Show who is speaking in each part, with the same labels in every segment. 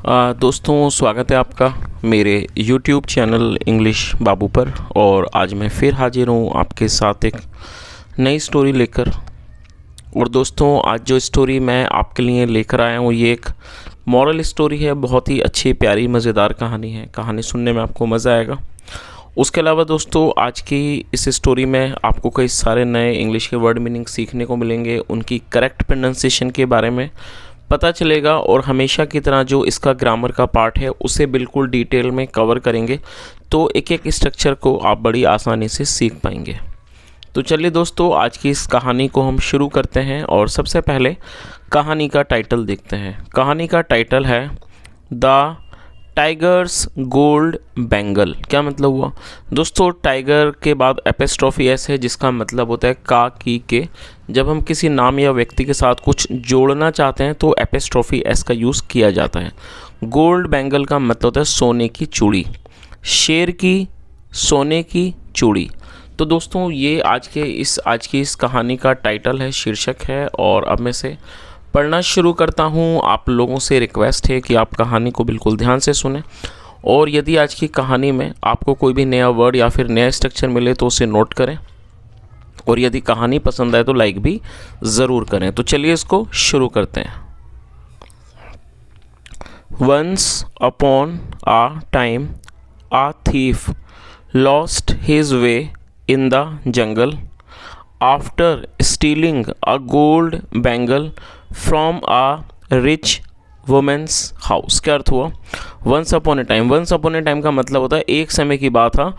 Speaker 1: दोस्तों, स्वागत है आपका मेरे YouTube चैनल इंग्लिश बाबू पर। और आज मैं फिर हाजिर हूँ आपके साथ एक नई स्टोरी लेकर। और दोस्तों, आज जो स्टोरी मैं आपके लिए लेकर आया हूँ ये एक मॉरल स्टोरी है। बहुत ही अच्छी, प्यारी, मज़ेदार कहानी है। कहानी सुनने में आपको मज़ा आएगा। उसके अलावा दोस्तों, आज की इस स्टोरी में आपको कई सारे नए इंग्लिश के वर्ड मीनिंग सीखने को मिलेंगे, उनकी करेक्ट प्रोनाउंसिएशन के बारे में पता चलेगा। और हमेशा की तरह जो इसका ग्रामर का पार्ट है उसे बिल्कुल डिटेल में कवर करेंगे, तो एक एक स्ट्रक्चर को आप बड़ी आसानी से सीख पाएंगे। तो चलिए दोस्तों, आज की इस कहानी को हम शुरू करते हैं। और सबसे पहले कहानी का टाइटल देखते हैं। कहानी का टाइटल है द टाइगर्स गोल्ड बैंगल। क्या मतलब हुआ दोस्तों? टाइगर के बाद एपिस्ट्रोफी एस है, जिसका मतलब होता है का, की, के। जब हम किसी नाम या व्यक्ति के साथ कुछ जोड़ना चाहते हैं तो एपिस्ट्रोफी एस का यूज़ किया जाता है। गोल्ड बैंगल का मतलब होता है सोने की चूड़ी, शेर की सोने की चूड़ी। तो दोस्तों, ये आज की इस कहानी का टाइटल है, शीर्षक है। और अब मैं से पढ़ना शुरू करता हूँ। आप लोगों से रिक्वेस्ट है कि आप कहानी को बिल्कुल ध्यान से सुनें। और यदि आज की कहानी में आपको कोई भी नया वर्ड या फिर नया स्ट्रक्चर मिले तो उसे नोट करें। और यदि कहानी पसंद आए तो लाइक भी ज़रूर करें। तो चलिए इसको शुरू करते हैं। Once upon uh time uh thief lost his way in the jungle after stealing a gold bangle from a rich woman's house। क्या अर्थ हुआ? Once upon a time. Once upon a time का मतलब होता है एक समय की बात था,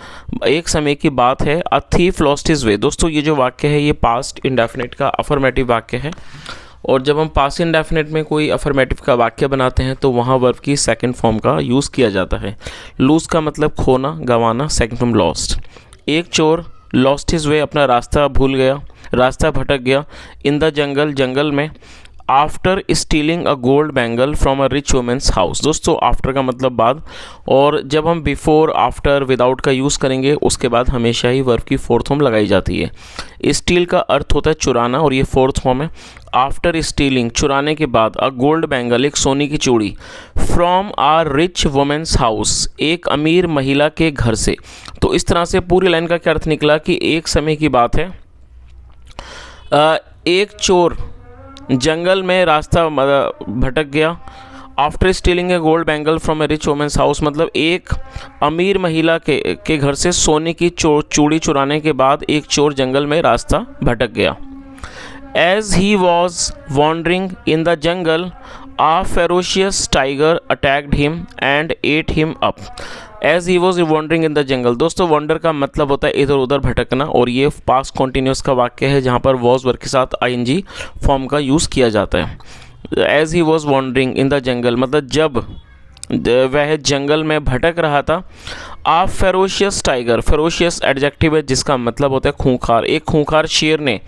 Speaker 1: एक समय की बात है। A thief lost his way. दोस्तों, ये जो वाक्य है ये पास्ट इंडेफिनिट का अफर्मेटिव वाक्य है। और जब हम पास्ट इंडेफिनिट में कोई अफर्मेटिव का वाक्य बनाते हैं तो वहाँ वर्ब की सेकंड फॉर्म का यूज़ किया जाता है। लूज का मतलब खोना, गंवाना, सेकंड फॉर्म लॉस्ट। एक चोर लॉस्ट हिज वे, अपना रास्ता भूल गया, रास्ता भटक गया। इन द जंगल, जंगल में। After stealing a gold bangle from a rich women's house. दोस्तों, आफ्टर का मतलब बाद। और जब हम बिफोर, आफ्टर, विदाउट का यूज़ करेंगे उसके बाद हमेशा ही वर्ब की फोर्थ फॉर्म लगाई जाती है। स्टील का अर्थ होता है चुराना और ये फोर्थ फॉर्म है। आफ्टर स्टीलिंग, चुराने के बाद। अ गोल्ड बैंगल, एक सोने की चूड़ी। From a rich women's house, एक अमीर महिला के घर से। तो इस तरह से पूरी लाइन का क्या अर्थ निकला कि एक समय की बात है। एक चोर जंगल में रास्ता भटक गया। After stealing a gold bangle from a rich women's house, मतलब एक अमीर महिला के घर से सोने की चूड़ी चुराने के बाद एक चोर जंगल में रास्ता भटक गया। As he was wandering in the jungle a ferocious tiger attacked him and ate him up. As he was wandering in the jungle. दोस्तों, वॉन्डर का मतलब होता है इधर उधर भटकना। और ये पास्ट कॉन्टिन्यूस का वाक्य है जहाँ पर वॉज वर्ब के साथ आईएनजी फॉर्म का यूज़ किया जाता है। As he was wandering in the jungle मतलब जब वह जंगल में भटक रहा था। A ferocious tiger, ferocious adjective है जिसका मतलब होता है खूंखार। एक खूंखार शेर ने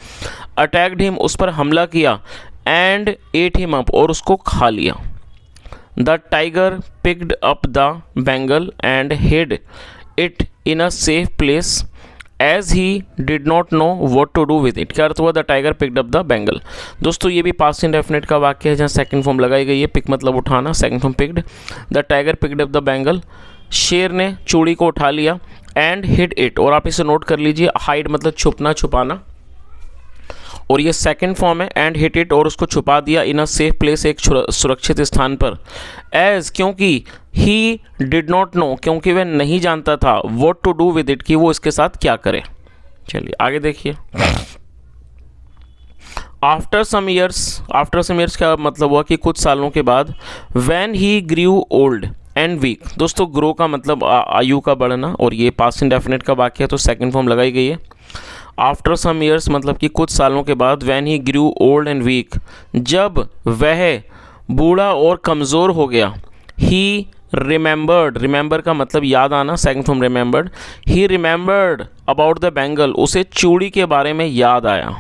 Speaker 1: अटैक्ड हिम, उस पर हमला किया। एंड एट हिम अप, और उसको खा लिया। The tiger picked up the bangle and hid it in a safe place as he did not know what to do with it. क्या अर्थ हुआ? The tiger picked up the bangle. दोस्तों, ये भी पास्ट इंडेफिनिट का वाक्य है जहाँ सेकंड फॉर्म लगाई गई है। पिक मतलब उठाना, second form picked. The tiger picked up the bangle, शेर ने चूड़ी को उठा लिया। एंड हिड इट, और आप इसे नोट कर लीजिए, हाइड मतलब छुपना, छुपाना। और ये सेकंड फॉर्म है। एंड हिट इट, और उसको छुपा दिया। इन अ सेफ प्लेस, एक सुरक्षित स्थान पर। एज, क्योंकि। ही डिड नॉट नो, क्योंकि वह नहीं जानता था। What to do with it, कि वो इसके साथ क्या करे। चलिए आगे देखिए। आफ्टर सम ईयर्स का मतलब हुआ कि कुछ सालों के बाद। When he grew old and weak. दोस्तों, ग्रो का मतलब आयु का बढ़ना, और ये पास्ट इंडेफिनिट का वाक्य है तो सेकंड फॉर्म लगाई गई है। आफ्टर सम ईयर्स मतलब कि कुछ सालों के बाद। When he grew old and weak, जब वह बूढ़ा और कमज़ोर हो गया। ही रिमेंबर्ड, रिमेंबर का मतलब याद आना, second form remembered. He remembered about the bangle, उसे चूड़ी के बारे में याद आया।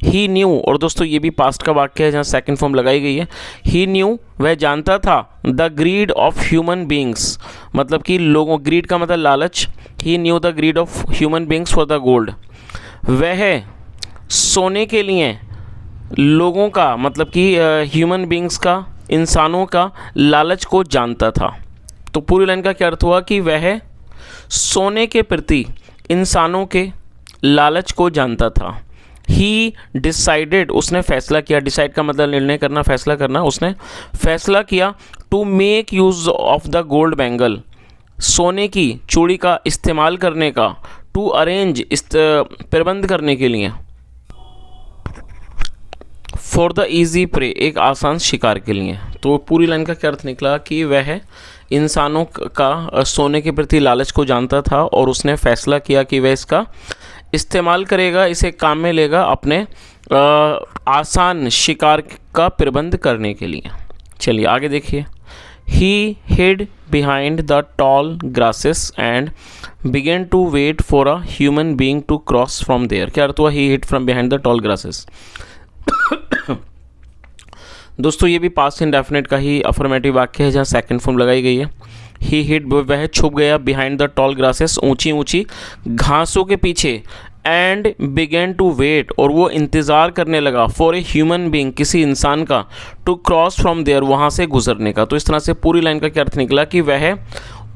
Speaker 1: ही न्यू, और दोस्तों ये भी पास्ट का वाक्य है जहाँ सेकंड फॉर्म लगाई गई है। ही न्यू, वह जानता था। The greed of human beings, मतलब कि लोगों, ग्रीड का मतलब लालच। He knew the greed of human beings for the gold. वह सोने के लिए लोगों का, मतलब कि ह्यूमन बींग्स का इंसानों का लालच को जानता था। तो पूरी लाइन का क्या अर्थ हुआ कि वह सोने के प्रति इंसानों के लालच को जानता था। ही डिसाइडेड, उसने फैसला किया, डिसाइड का मतलब निर्णय करना, फैसला करना, उसने फैसला किया to make use of the gold bangle, सोने की चूड़ी का इस्तेमाल करने का, टू अरेंज, प्रबंध करने के लिए, फॉर द ईजी प्रे, एक आसान शिकार के लिए। तो पूरी लाइन का क्या अर्थ निकला कि वह इंसानों का सोने के प्रति लालच को जानता था और उसने फैसला किया कि वह इसका इस्तेमाल करेगा, इसे काम में लेगा अपने आसान शिकार का प्रबंध करने के लिए। चलिए आगे देखिए। He hid behind the tall grasses and began to wait for a human being to cross from there. क्या अर्थ हुआ he hid from behind the tall grasses? दोस्तों ये भी पास्ट इंडेफिनिट का ही अफर्मेटिव वाक्य है जहाँ सेकंड फॉर्म लगाई गई है। ही हिड, वह छुप गया, बिहाइंड द टॉल ग्रासेस, ऊंची ऊंची घासों के पीछे, एंड बिगेन टू वेट, और वो इंतज़ार करने लगा, फॉर ए ह्यूमन बीइंग, किसी इंसान का, टू क्रॉस फ्रॉम देयर, वहाँ से गुजरने का। तो इस तरह से पूरी लाइन का क्या अर्थ निकला कि वह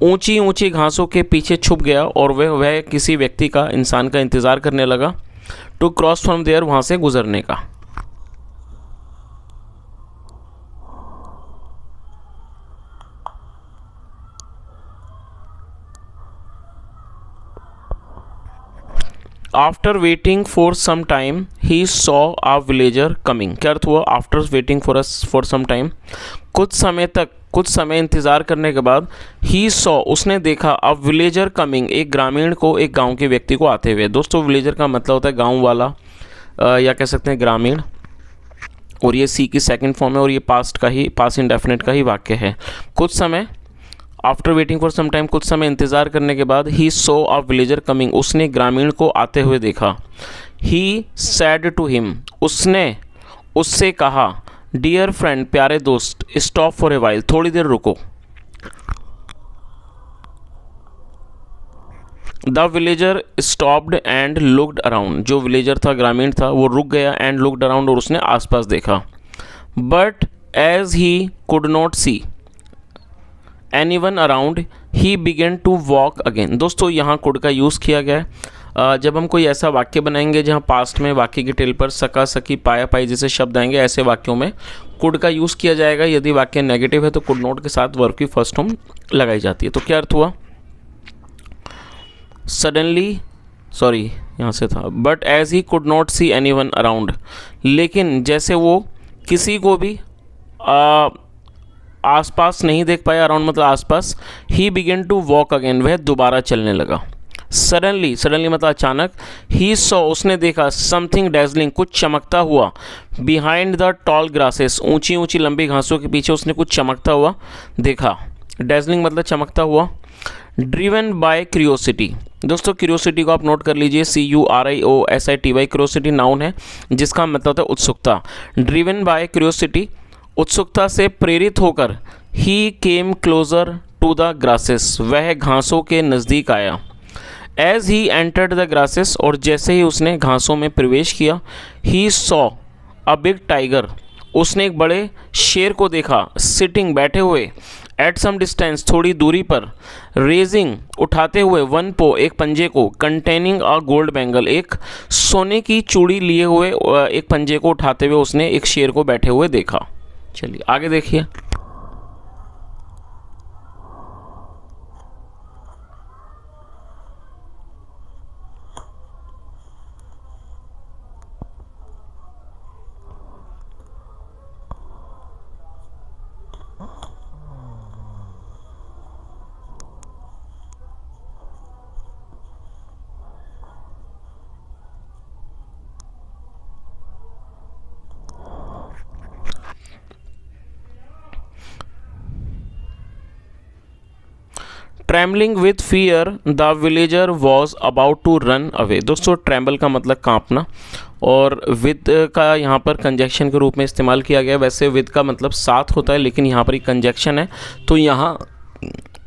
Speaker 1: ऊंची ऊंची घासों के पीछे छुप गया और वह किसी व्यक्ति का, इंसान का इंतज़ार करने लगा, टू क्रॉस फ्रॉम देयर, वहाँ से गुजरने का। After waiting for some time he saw a villager coming. क्या अर्थ हुआ? After waiting for some time, कुछ समय इंतज़ार करने के बाद, ही सॉ, उसने देखा, अ विलेजर कमिंग, एक ग्रामीण को, एक गांव के व्यक्ति को आते हुए। दोस्तों विलेजर का मतलब होता है गांव वाला, या कह सकते हैं ग्रामीण, और ये सी की सेकंड फॉर्म है और ये पास्ट इंडेफिनिट का ही वाक्य है। कुछ समय, after waiting for some time, कुछ समय इंतज़ार करने के बाद, ही सो अ विलेजर कमिंग, उसने ग्रामीण को आते हुए देखा। ही सैड टू हिम, उसने उससे कहा, डियर फ्रेंड, प्यारे दोस्त, स्टॉप फॉर ए वाइल, थोड़ी देर रुको। The villager stopped and looked around, जो विलेजर था, ग्रामीण था, वो रुक गया, एंड लुक्ड अराउंड, और उसने आसपास देखा। But as he could not see anyone around, he began to walk again. दोस्तों यहाँ कुड का यूज़ किया गया है। जब हम कोई ऐसा वाक्य बनाएंगे जहाँ पास्ट में वाक्य की टेल पर सका, सकी, पाया, पाई जैसे शब्द आएंगे, ऐसे वाक्यों में कुड का यूज़ किया जाएगा। यदि वाक्य नेगेटिव है तो कुड नॉट के साथ वर्ब की फर्स्ट फॉर्म लगाई जाती है। तो क्या अर्थ हुआ? सडनली, सॉरी यहाँ से था, but as he could not see anyone around, लेकिन जैसे वो किसी को भी आसपास नहीं देख पाया, अराउंड मतलब आसपास, he began to walk again, वह दोबारा चलने लगा। सडनली मतलब अचानक, ही सॉ, उसने देखा, समथिंग डैजलिंग, कुछ चमकता हुआ, बिहाइंड द टॉल ग्रासेस, ऊंची ऊंची लंबी घासों के पीछे उसने कुछ चमकता हुआ देखा। डैजलिंग मतलब चमकता हुआ। ड्रिवन बाय क्यूरियोसिटी, दोस्तों क्यूरियोसिटी को आप नोट कर लीजिए, CURIOSITY, क्यूरियोसिटी नाउन है जिसका मतलब होता है उत्सुकता। ड्रिवन बाय क्यूरियोसिटी, उत्सुकता से प्रेरित होकर, he came closer to the grasses, वह घासों के नज़दीक आया। As he entered the grasses, और जैसे ही उसने घासों में प्रवेश किया, he saw a big tiger, उसने एक बड़े शेर को देखा, सिटिंग, बैठे हुए, एट सम डिस्टेंस, थोड़ी दूरी पर, रेजिंग, उठाते हुए, वन पो, एक पंजे को, कंटेनिंग अ गोल्ड बैंगल, एक सोने की चूड़ी लिए हुए एक पंजे को उठाते हुए उसने एक शेर को बैठे हुए देखा। चलिए आगे देखिए। Trembling with fear the villager was about to run away. दोस्तों ट्रैम्बल का मतलब कांपना, और विद का यहाँ पर कंजक्शन के रूप में इस्तेमाल किया गया। वैसे विद का मतलब साथ होता है, लेकिन यहाँ पर एक कंजक्शन है तो यहाँ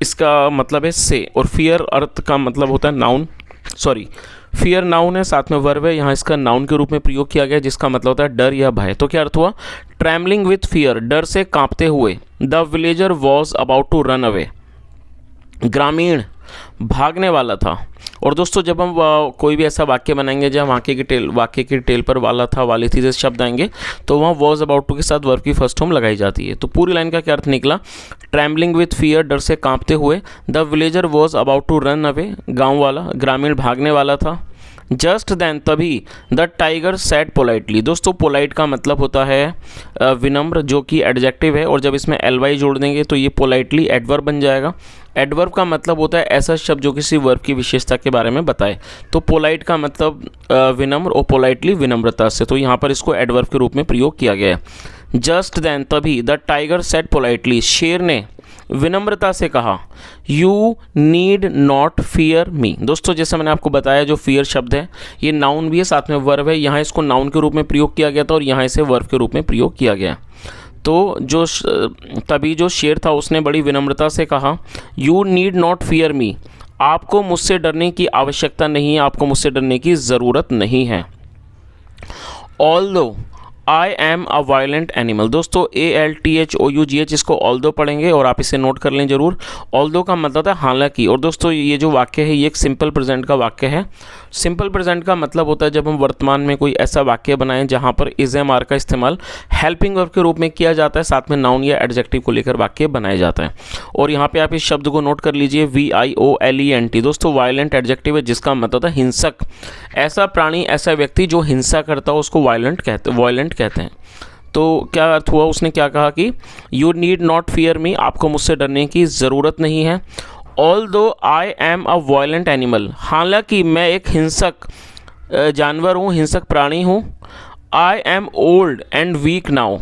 Speaker 1: इसका मतलब है से। और फियर अर्थ का मतलब होता है नाउन, सॉरी, फियर नाउन है, साथ में वर्ब है, यहाँ इसका नाउन के रूप में प्रयोग किया गया जिसका मतलब होता है डर या भय। तो क्या अर्थ हुआ? ट्रैमलिंग विथ फियर, डर से कांपते हुए। The villager was about to run away, ग्रामीण भागने वाला था। और दोस्तों जब हम कोई भी ऐसा वाक्य बनाएंगे जहाँ वाक्य की टेल पर वाला था, वाली थी जैसे शब्द आएंगे तो वहाँ वॉज अबाउट टू के साथ वर्ब की फर्स्ट फॉर्म लगाई जाती है। तो पूरी लाइन का क्या अर्थ निकला? ट्रैम्बलिंग विथ फियर, डर से कांपते हुए। The villager was about to run away, गाँव वाला, ग्रामीण भागने वाला था। जस्ट देन, तभी, द टाइगर सैड पोलाइटली। दोस्तों पोलाइट का मतलब होता है विनम्र, जो कि एडजेक्टिव है, और जब इसमें एल जोड़ देंगे तो ये पोलाइटली एडवर्ब बन जाएगा। एडवर्ब का मतलब होता है ऐसा शब्द जो किसी वर्ब की विशेषता के बारे में बताए। तो पोलाइट का मतलब विनम्र और पोलाइटली विनम्रता से, तो यहाँ पर इसको एडवर्ब के रूप में प्रयोग किया गया है। जस्ट देन, तभी, द टाइगर सेड पोलाइटली, शेर ने विनम्रता से कहा, यू नीड नॉट फियर मी। दोस्तों जैसे मैंने आपको बताया जो फियर शब्द है ये नाउन भी है, साथ में वर्ब है। यहाँ इसको नाउन के रूप में प्रयोग किया गया था और यहाँ इसे वर्ब के रूप में प्रयोग किया गया। तो तभी जो शेर था उसने बड़ी विनम्रता से कहा, you need not fear me, आपको मुझसे डरने की आवश्यकता नहीं है, आपको मुझसे डरने की ज़रूरत नहीं है। Although I am a violent animal. दोस्तों ALTHOUGH इसको ऑल्दो पढ़ेंगे और आप इसे नोट कर लें जरूर। ऑल्दो का मतलब है हालांकि। और दोस्तों ये जो वाक्य है ये एक सिंपल प्रेजेंट का वाक्य है। सिंपल प्रेजेंट का मतलब होता है जब हम वर्तमान में कोई ऐसा वाक्य बनाएं जहां पर इज एम आर का इस्तेमाल हेल्पिंग वर्ब के रूप में किया जाता है, साथ में नाउन या एडजेक्टिव को लेकर वाक्य बनाया जाता है। और यहाँ पे आप इस शब्द को नोट कर लीजिए, VIOLENT। दोस्तों वायलेंट एडजेक्टिव है जिसका मतलब है हिंसक। ऐसा प्राणी, ऐसा व्यक्ति जो हिंसा करता हो उसको वायलेंट कहते हैं। तो क्या अर्थ हुआ? उसने क्या कहा कि you need not fear me, आपको मुझसे डरने की ज़रूरत नहीं है। Although I am a violent animal, हालांकि मैं एक हिंसक जानवर हूँ, हिंसक प्राणी हूँ। I am old and weak now,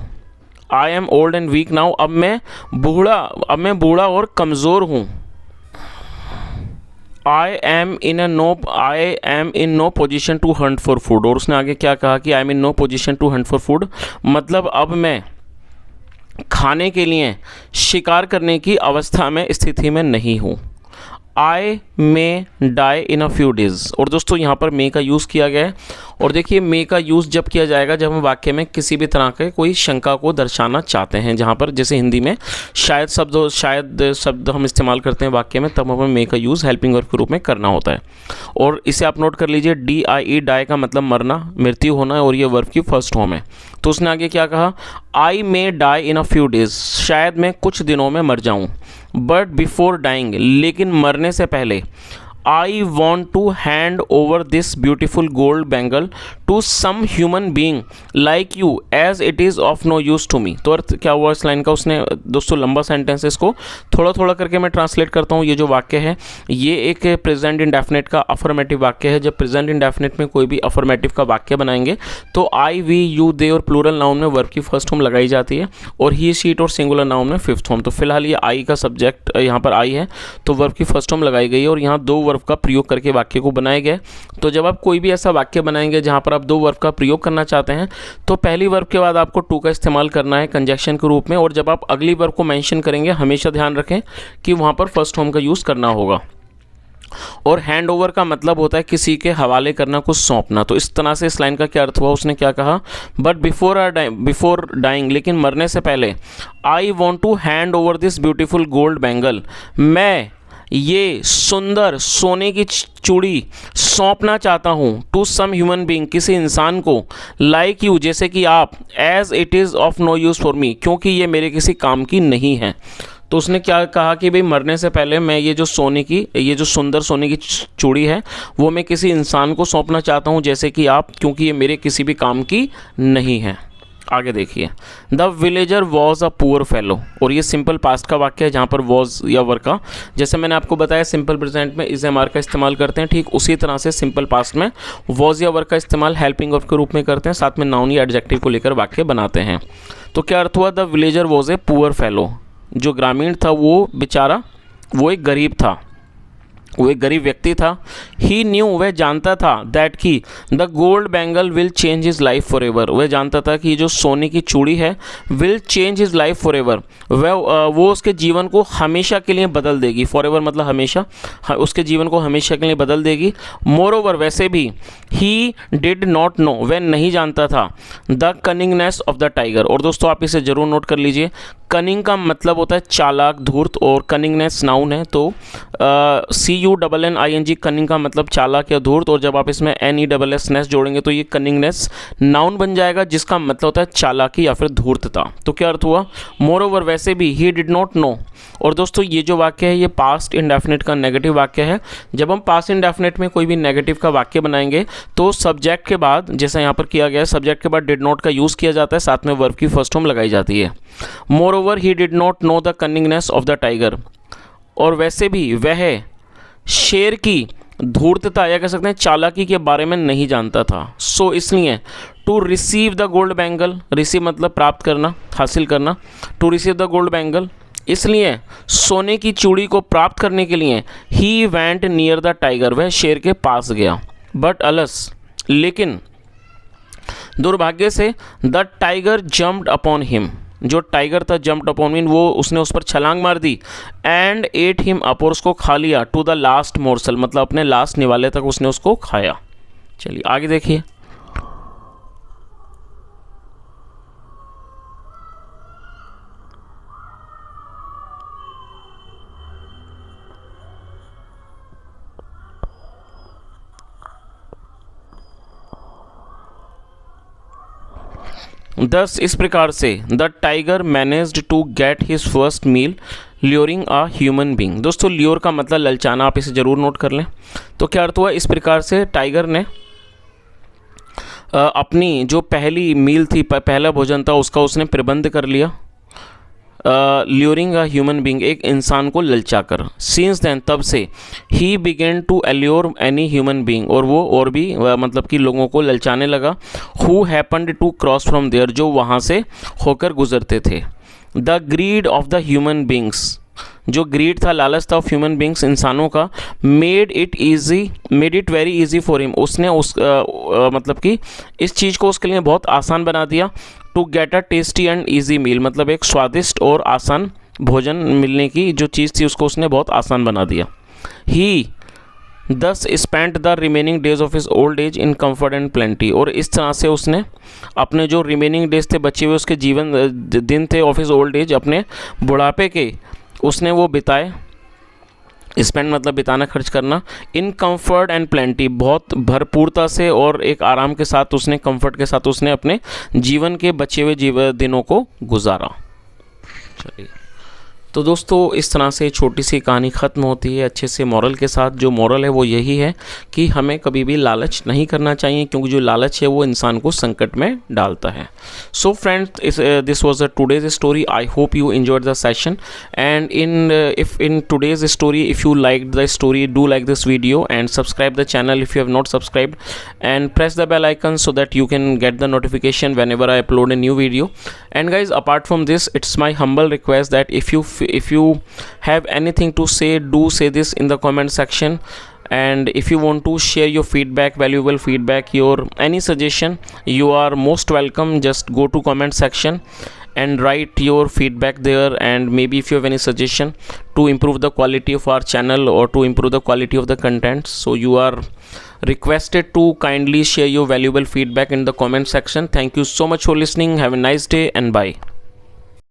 Speaker 1: I am old and weak now, अब मैं बूढ़ा और कमज़ोर हूँ। I am in no position to hunt for food. और उसने आगे क्या कहा कि I am in no position to hunt for food, मतलब अब मैं खाने के लिए शिकार करने की अवस्था में, स्थिति में नहीं हूँ। I may die in a few days. और दोस्तों यहाँ पर मे का यूज़ किया गया है। और देखिए मे का यूज़ जब किया जाएगा जब हम वाक्य में किसी भी तरह के कोई शंका को दर्शाना चाहते हैं, जहाँ पर जैसे हिंदी में शायद शब्द हम इस्तेमाल करते हैं वाक्य में, तब हमें मे का यूज़ हेल्पिंग वर्ब के रूप में करना होता है। और इसे आप नोट कर लीजिए, DIE डाई का मतलब मरना, मृत्यु होना, और ये वर्ब की फर्स्ट फॉर्म है। तो उसने आगे क्या कहा, I may die in a few days, शायद मैं कुछ दिनों में मर जाऊँ। बट बिफोर डाइंग, लेकिन मरने से पहले, I want to hand over this beautiful gold bangle to some human being like you as it is of no use to me. तो अर्थ क्या हुआ इस लाइन का? उसने दोस्तों लंबा सेंटेंस है, इसको थोड़ा थोड़ा करके मैं ट्रांसलेट करता हूँ। ये जो वाक्य है ये एक प्रेजेंट इंडेफिनिट का अफर्मेटिव वाक्य है। जब प्रेजेंट इंडेफिनिट में कोई भी अफर्मेटिव का वाक्य बनाएंगे तो आई, वी, यू, दे और प्लूरल नाउन में वर्ब की फर्स्ट फॉर्म लगाई जाती है और ही, शीट और सिंगुलर नाउन में फिफ्थ फॉर्म। तो फिलहाल ये आई का सब्जेक्ट यहाँ पर आई है तो वर्ब की फर्स्ट फॉर्म लगाई गई है और यहाँ दो वर्ब का प्रयोग करके वाक्य को बनाया गया। तो जब आप कोई भी ऐसा वाक्य बनाएंगे जहाँ पर आप दो वर्ब का प्रयोग करना चाहते हैं तो पहली वर्ब के बाद आपको टू का इस्तेमाल करना है कंजक्शन के रूप में। और जब आप अगली वर्ब को मेंशन करेंगे हमेशा ध्यान रखें कि वहाँ पर फर्स्ट फॉर्म का यूज़ करना होगा। और हैंड ओवर का मतलब होता है किसी के हवाले करना, कुछ सौंपना। तो इस तरह से इस लाइन का क्या अर्थ हुआ? उसने क्या कहा, बट बिफोर डाइंग, लेकिन मरने से पहले, I want to hand over this beautiful gold bangle, मैं ये सुंदर सोने की चूड़ी सौंपना चाहता हूँ, टू सम ह्यूमन बीइंग, किसी इंसान को, लाइक यू, जैसे कि आप, as it is of no use for me, क्योंकि ये मेरे किसी काम की नहीं है। तो उसने क्या कहा कि भाई मरने से पहले मैं ये जो सुंदर सोने की चूड़ी है वो मैं किसी इंसान को सौंपना चाहता हूँ जैसे कि आप, क्योंकि ये मेरे किसी भी काम की नहीं है। आगे देखिए, the villager was a poor fellow. और ये सिंपल पास्ट का वाक्य है जहाँ पर वॉज या वर का, जैसे मैंने आपको बताया सिंपल प्रेजेंट में इज एम आर का इस्तेमाल करते हैं, ठीक उसी तरह से सिंपल पास्ट में वॉज या वर का इस्तेमाल हेल्पिंग वर्ब के रूप में करते हैं, साथ में नाउन या एडजेक्टिव को लेकर वाक्य बनाते हैं। तो क्या अर्थ हुआ? The villager was a poor fellow, जो ग्रामीण था वो बेचारा, वो एक गरीब था। वो एक गरीब व्यक्ति था। ही न्यू, वह जानता था, दैट कि the gold bangle will change his life for ever, वह जानता था कि जो सोने की चूड़ी है will change his life for ever, वो उसके जीवन को हमेशा के लिए बदल देगी। फॉर एवर मतलब हमेशा, उसके जीवन को हमेशा के लिए बदल देगी। मोर ओवर, वैसे भी ही डिड नॉट नो, वह नहीं जानता था the cunningness of the tiger. और दोस्तों आप इसे ज़रूर नोट कर लीजिए, कनिंग का मतलब होता है चालाक, धूर्त, और कनिंगनेस नाउन है, तो CUNNING, कनिंग का मतलब चालाक या धूर्त, और जब आप इसमें NESS जोड़ेंगे तो ये कनिंगनेस नाउन बन जाएगा, जिसका मतलब होता है चालाकी या फिर धूर्तता। तो क्या अर्थ हुआ? मोर ओवर, वैसे भी, ही डिड नॉट नो। और दोस्तों ये जो वाक्य है ये पास्ट इंडेफिनिट का नेगेटिव वाक्य है। जब हम पास्ट इंडेफिनिट में कोई भी नेगेटिव का वाक्य बनाएंगे तो सब्जेक्ट के बाद, जैसा यहाँ पर किया गया है, सब्जेक्ट के बाद डिड नॉट का यूज़ किया जाता है, साथ में वर्ब की फर्स्ट फॉर्म लगाई जाती है। More over he did not know the cunningness of the tiger, और वैसे भी वह शेर की धूर्तता या कह सकते हैं चालाकी के बारे में नहीं जानता था। सो इसलिए to receive the gold bangle, receive मतलब प्राप्त करना, हासिल करना, to receive the gold bangle, इसलिए सोने की चूड़ी को प्राप्त करने के लिए he went near the tiger, वह शेर के पास गया। बट अलस, लेकिन दुर्भाग्य से, the tiger jumped upon him, जो टाइगर था जम्प्ड अपॉन हिम, वो उसने उस पर छलांग मार दी, एंड एट हिम अप, और उसको खा लिया, टू द लास्ट मोर्सल मतलब अपने लास्ट निवाले तक उसने उसको खाया। चलिए आगे देखिए। दस, इस प्रकार से, the tiger managed to get his first meal luring a human being. दोस्तों ल्योर का मतलब ललचाना, आप इसे ज़रूर नोट कर लें। तो क्या अर्थ हुआ? इस प्रकार से टाइगर ने अपनी जो पहली मील थी, पहला भोजन था, उसका उसने प्रबंध कर लिया, ल्योरिंग अ ह्यूमन बींग, एक इंसान को ललचा कर। सिंस देन, तब से, he began to allure any human being, और वो और भी मतलब कि लोगों को ललचाने लगा, who happened to cross from there, जो वहाँ से होकर गुजरते थे। The greed of the human beings, जो ग्रीड था, लालच था ऑफ ह्यूमन बींग्स, इंसानों का, made it very easy for him, उसने मतलब कि इस चीज़ को उसके लिए बहुत आसान बना दिया। To get a tasty and easy meal, मतलब एक स्वादिष्ट और आसान भोजन मिलने की जो चीज़ थी उसको उसने बहुत आसान बना दिया। He thus spent the remaining days of his old age in comfort and plenty, और इस तरह से उसने अपने जो रिमेनिंग डेज थे, बचे हुए उसके जीवन दिन थे, ऑफ हिज ओल्ड एज, अपने बुढ़ापे के, उसने वो बिताए। स्पेंड मतलब बिताना, खर्च करना, इन कम्फर्ट एंड प्लेंटी, बहुत भरपूरता से और एक आराम के साथ उसने, कंफर्ट के साथ उसने अपने जीवन के बचे हुए दिनों को गुजारा। चलिए, तो दोस्तों इस तरह से छोटी सी कहानी ख़त्म होती है अच्छे से मॉरल के साथ। जो मॉरल है वो यही है कि हमें कभी भी लालच नहीं करना चाहिए, क्योंकि जो लालच है वो इंसान को संकट में डालता है। So friends, this was the today's story. I hope you enjoyed the session, and in today's story, if you liked the story, do like this video and subscribe the channel if you have not subscribed, and press the bell icon so that you can get the notification whenever I upload a new video. And guys, apart from this, it's my humble request that if you have anything to say, do say this in the comment section. And if you want to share your feedback, valuable feedback, your any suggestion, you are most welcome. Just go to comment section and write your feedback there, and maybe if you have any suggestion to improve the quality of our channel or to improve the quality of the content, so you are requested to kindly share your valuable feedback in the comment section. Thank you so much for listening. Have a nice day and bye.